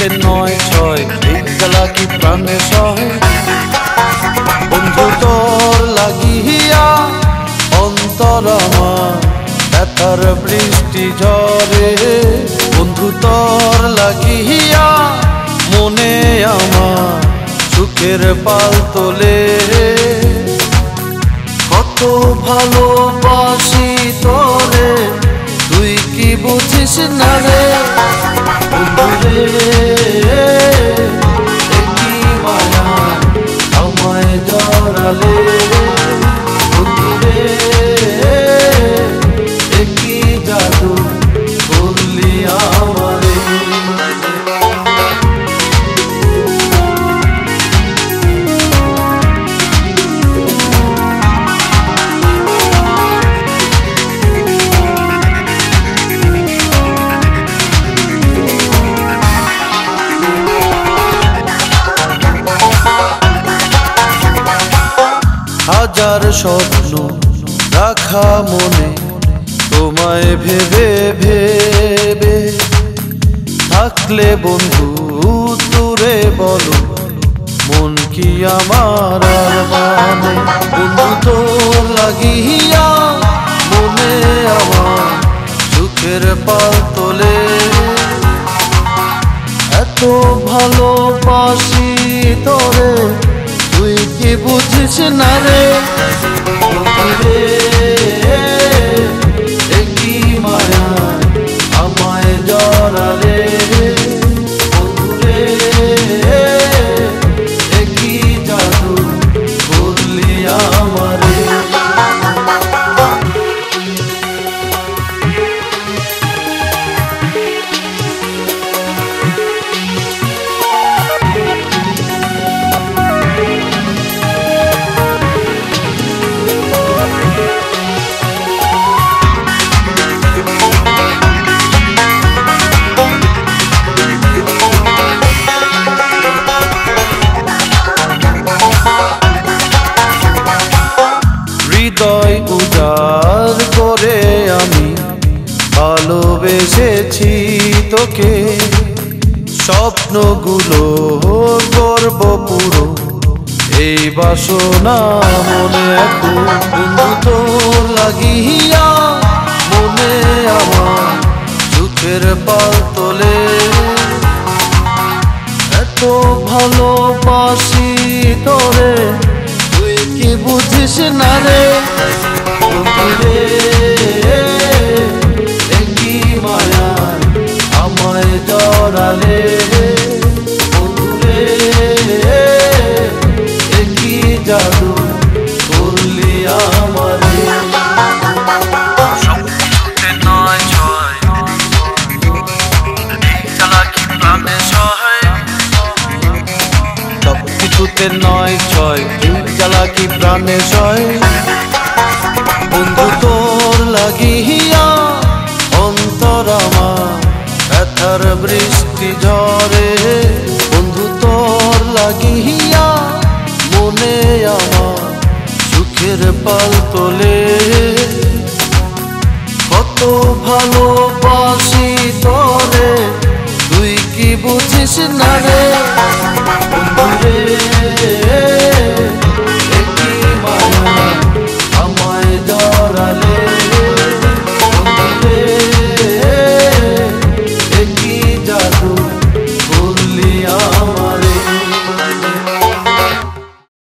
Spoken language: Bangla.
কিছুতে নয় ছয় এই জ্বালা কি প্রাণে সহে। বন্ধু তোর লাগিয়া অন্তর আমার ব্যথার বৃষ্টি ঝরে। বন্ধু তোর লাগিয়া মনে আমার সুখের পাল তোলে। কত ভালোবাসি তোরে তুই কি বুঝিস না রে। বন্ধু রে কি মায়া আমায় জড়ালে। বন্ধু রে কি জাদু করলি আমারে। হাজার স্বপ্ন রাখা মনে তোমায় ভেবে ভেবে থাকলে বন্ধু দূরে বলো মন কি আমার আর মানে। বন্ধু তোর লাগিয়া মনে আমার সুখের পাল তোলে। এত ভালোবাসি তোরে তুই কি বুঝিস না রে। বন্ধু রে কি মায়া আমায় জড়ালে। বন্ধু রে কি জাদু করলি আমারে। হৃদয় উজাড় করে আমি ভালোবেসেছি তোকে। স্বপ্নগুলো করব পুরো এই বাসনা মনে এখন। বন্ধু তোর লাগিয়া মনে আমার সুখের পাল তোলে। এত ভালোবাসি তোরে তুই কি বুঝিস না রে। বন্ধু রে কি মায়া আমায় জড়ালে। বন্ধু রে কি জাদু করলি আমারে। সব কিছুতে নয় ছয় এই জ্বালা কি প্রাণে সহে। সব কিছুতে নয় ছয় এই জ্বালা কি প্রাণে সহে। বন্ধু তোর লাগিয়া অন্তর আমার ব্যথার বৃষ্টি ঝরে। বন্ধু তোর লাগিয়া মনে আমার সুখের পাল তোলে। কত ভালোবাসি তোরে তুই কি বুঝিস না রে। বন্ধু রে